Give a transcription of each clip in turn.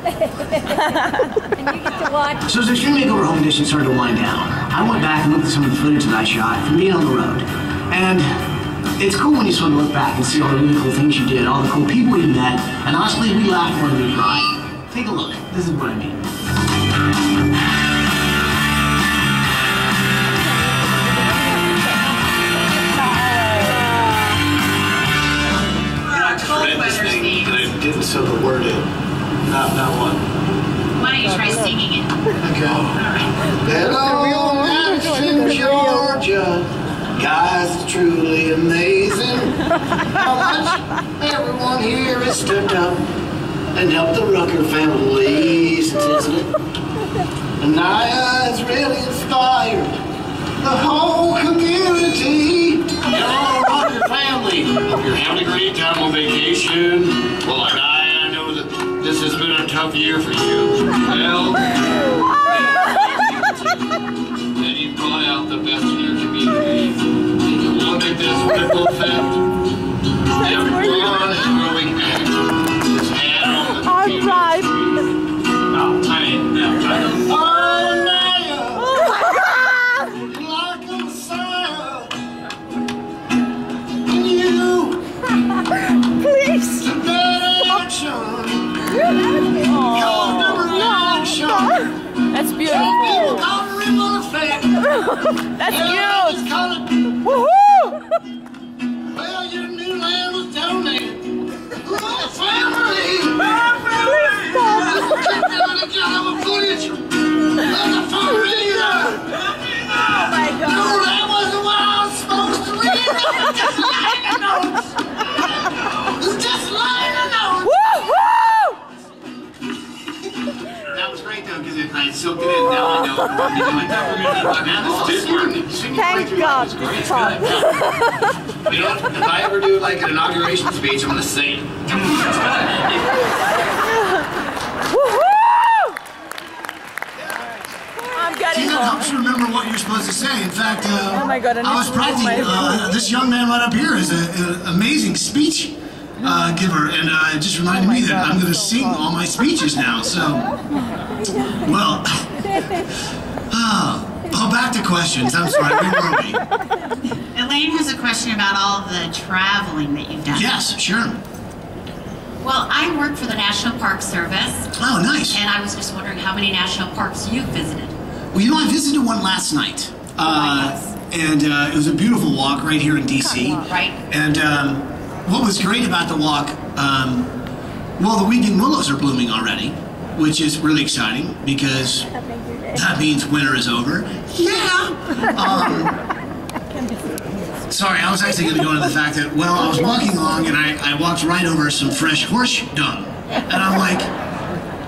And you get to watch. So as the Extreme Makeover home edition started to wind down, I went back and looked at some of the footage that I shot from being on the road. And it's cool when you sort of look back and see all the really cool things you did, all the cool people you met, and honestly, we laughed more than we cried. Take a look. This is what I mean. Didn't sew the word in. Not one. Why don't you try singing it? Okay. All right. Hello, Madison, Georgia. Guys, it's truly amazing how much everyone here has stepped up and helped the Rucker family since incident. And Naya has really inspired the whole community. Hello, Rucker family. Hope you're having a great time on vacation. Well, I know that this has been a tough year for you. Well, and you've brought out the best in your community. And you look at this ripple effect. Everyone is growing active. This hand on the community. Oh, honey, no. Oh, Naya! You're like a Messiah. And you... Please! To better action! That's beautiful. That's cute. Woohoo! Well, your new land was donated. Oh, family! Check out a job of footage. Like a familiar. Oh my God. No, that wasn't what I was supposed to read. Just liner notes. Just liner notes. That was great though, because I soaked it in. Now I know what we're doing. Now this is working. Thank God. It's good. You know, if I ever do like an inauguration speech, I'm gonna sing. I'm getting That helps you remember what you're supposed to say. In fact, oh my God, I was practicing. This young man right up here is an amazing speech giver, and it just reminded me that I'm going to sing all my speeches now. So, well, back to questions. I'm sorry, where were we? Elaine has a question about all the traveling that you've done. Yes, sure. Well, I work for the National Park Service. Oh, nice. And I was just wondering how many national parks you've visited. Well, you know, I visited one last night. And it was a beautiful walk right here in D.C. Right. And what was great about the walk, well, the weeping willows are blooming already, which is really exciting because that means winter is over. Yeah. Sorry, I was actually going to go into the fact that, well, I was walking along and I walked right over some fresh horse dung. And I'm like,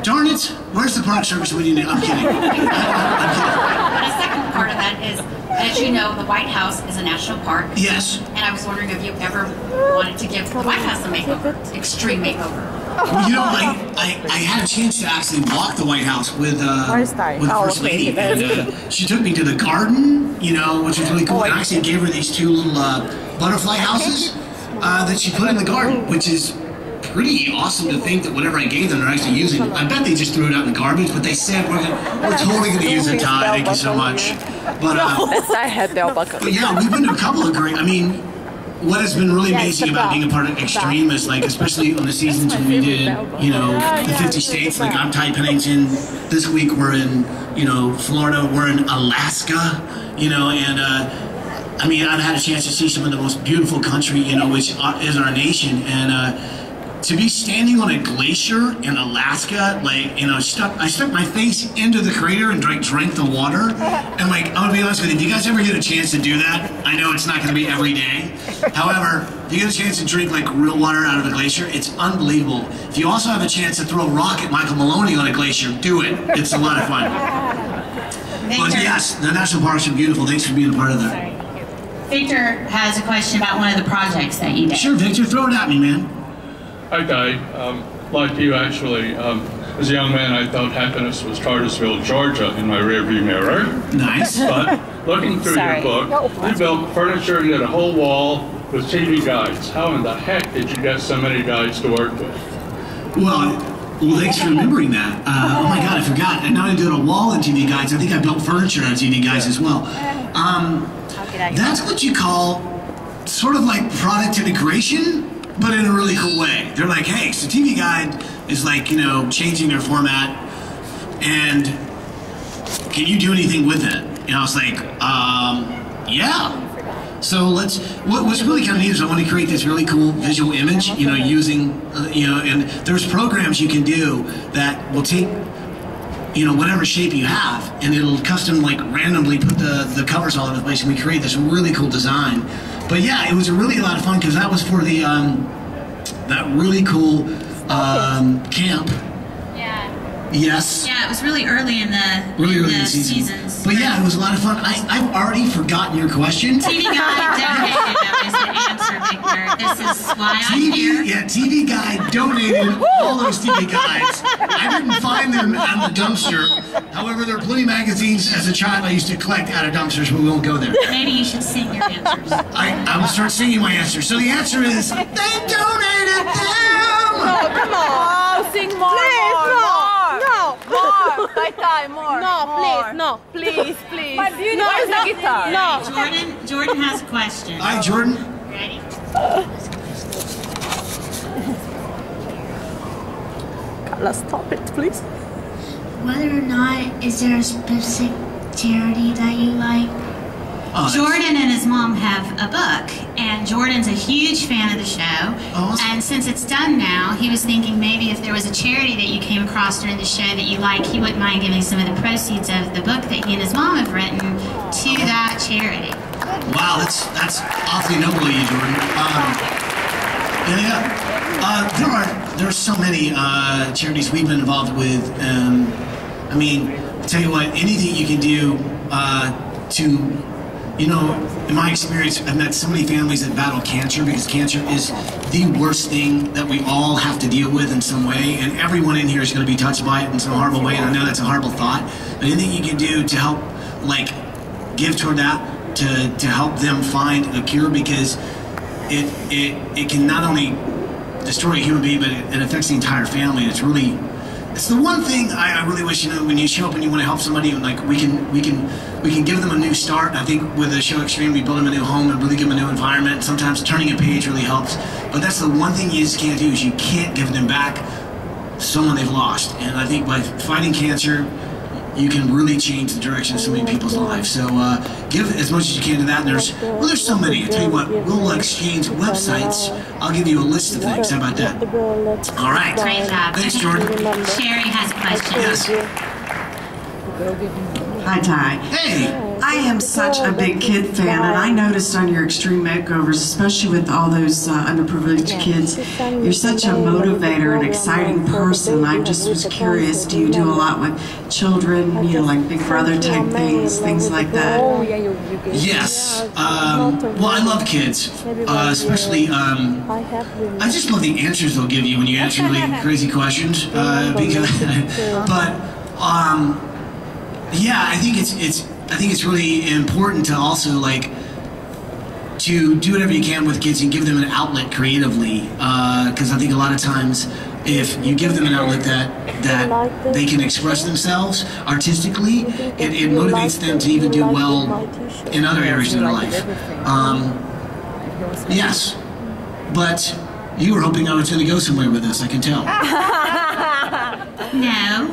darn it, where's the Park Service when you need? I'm kidding. I'm kidding. And a second part of that is, as you know, the White House is a national park. Yes. And I was wondering if you ever wanted to give the White House a makeover, extreme makeover. Well, you know, I had a chance to actually walk the White House with the First Lady, and she took me to the garden, you know, which was really cool. And I actually gave her these two little butterfly houses that she put in the garden, which is pretty awesome to think that whatever I gave them, they're actually using. I bet they just threw it out in the garbage, but they said we're totally going to use it, Ty. Thank you so much. But yeah, we've been to a couple of great. I mean, what has been really amazing about being a part of Extreme is, like, especially on the seasons when we did, you know, the 50 states. Like, I'm Ty Pennington. This week we're in, you know, Florida. We're in Alaska, you know, and I mean, I've had a chance to see some of the most beautiful country, you know, which is our nation, and to be standing on a glacier in Alaska, like, you know, I stuck my face into the crater and drank the water. And, like, I'm gonna be honest with you, if you guys ever get a chance to do that, I know it's not gonna be every day. However, if you get a chance to drink, like, real water out of a glacier, it's unbelievable. If you also have a chance to throw a rock at Michael Maloney on a glacier, do it. It's a lot of fun. But yes, the national parks are beautiful. Thanks for being a part of that. Victor has a question about one of the projects that you did. Sure, Victor, throw it at me, man. Okay, like you actually, as a young man, I thought happiness was Cartersville, Georgia in my rearview mirror. Nice. But looking through your book, you built furniture and did a whole wall with TV guides. How in the heck did you get so many guides to work with? Well, Well, thanks for remembering that. Oh my God, I forgot. And now I did a wall in TV Guides. I think I built furniture on TV Guides as well. That's what you call sort of like product integration, but in a really cool way. They're like, hey, so TV Guide is like, you know, changing their format, and can you do anything with it? And I was like, yeah. So what's really kind of neat is I want to create this really cool visual image, you know, using, and there's programs you can do that will take, you know, whatever shape you have, and it'll custom, like, randomly put the covers all over the place, and we create this really cool design. But yeah, it was really a lot of fun, because that was for the, that really cool camp. Yes. Yeah, it was really early in the seasons. But yeah, it was a lot of fun. I've already forgotten your question. TV Guide donated is the answer, Victor. This is why I'm here. Yeah, TV Guide donated all those TV Guides. I didn't find them at the dumpster. However, there are plenty of magazines as a child I used to collect out of dumpsters, but we won't go there. Maybe you should sing your answers. I will start singing my answers. So the answer is, they donated them! No, come on. Oh, sing more. Please, more. More. By time, more. No, more. Please, no. Please, please. My beauty is the guitar. No. Jordan has a question. Hi, Jordan. Ready? Carla, stop it, please. Whether or not, is there a specific charity that you like? Jordan and his mom have a book, and Jordan's a huge fan of the show. And since it's done now, he was thinking maybe if there was a charity that you came across during the show that you like, he wouldn't mind giving some of the proceeds of the book that he and his mom have written to that charity. Wow, that's awfully noble of you, Jordan. There are so many charities we've been involved with. I mean, I'll tell you what, anything you can do to, you know, in my experience, I've met so many families that battle cancer, because cancer is the worst thing that we all have to deal with in some way, and everyone in here is going to be touched by it in some horrible way, and I know that's a horrible thought, but anything you can do to help, like, give toward that, to help them find a cure, because it can not only destroy a human being, but it affects the entire family. It's the one thing I really wish, you know, when you show up and you want to help somebody, and like we can give them a new start. I think with the show Extreme, we build them a new home and really give them a new environment. Sometimes turning a page really helps, but that's the one thing you just can't do, is you can't give them back someone they've lost. And I think by fighting cancer, you can really change the direction of so many people's lives. So give as much as you can to that. And there's so many. I tell you what, we'll exchange websites. I'll give you a list of things. How about that? All right. Great job. Thanks, Jordan. Sherry has a question. Yes. Hi, Ty. Hey. I am such a big kid fan, and I noticed on your Extreme Makeovers, especially with all those underprivileged kids, you're such a motivator and exciting person. I just was curious, do you do a lot with children, you know, like Big Brother type things like that? Yes. Well, I love kids, especially, I just love the answers they'll give you when you answer really crazy questions, yeah, I think it's really important to also, like, to do whatever you can with kids and give them an outlet creatively, because I think a lot of times if you give them an outlet that they can express themselves artistically, it motivates them to even do well in other areas of their life. Yes, but you were hoping I was going to go somewhere with this, I can tell. No,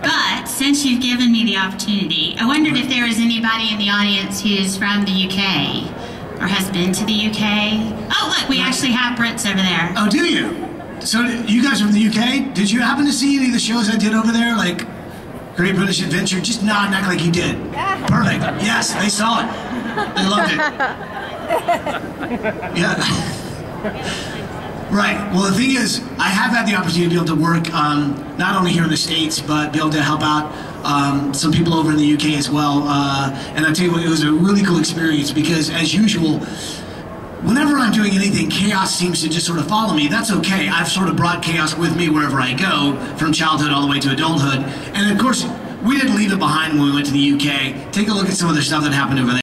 but since you've given me the opportunity, I wondered if there was anybody in the audience who's from the UK or has been to the UK. Oh, look, we actually have Brits over there. Oh, do you? So you guys are from the UK? Did you happen to see any of the shows I did over there, like Great British Adventure? Just nod and act like you did. Perfect. Yes, they saw it. They loved it. Yeah. Right. Well, the thing is, I have had the opportunity to be able to work not only here in the States, but be able to help out some people over in the UK as well. And I tell you what, it was a really cool experience, because as usual, whenever I'm doing anything, chaos seems to just sort of follow me. That's okay. I've sort of brought chaos with me wherever I go, from childhood all the way to adulthood. And of course, we didn't leave it behind when we went to the UK. Take a look at some of the stuff that happened over there.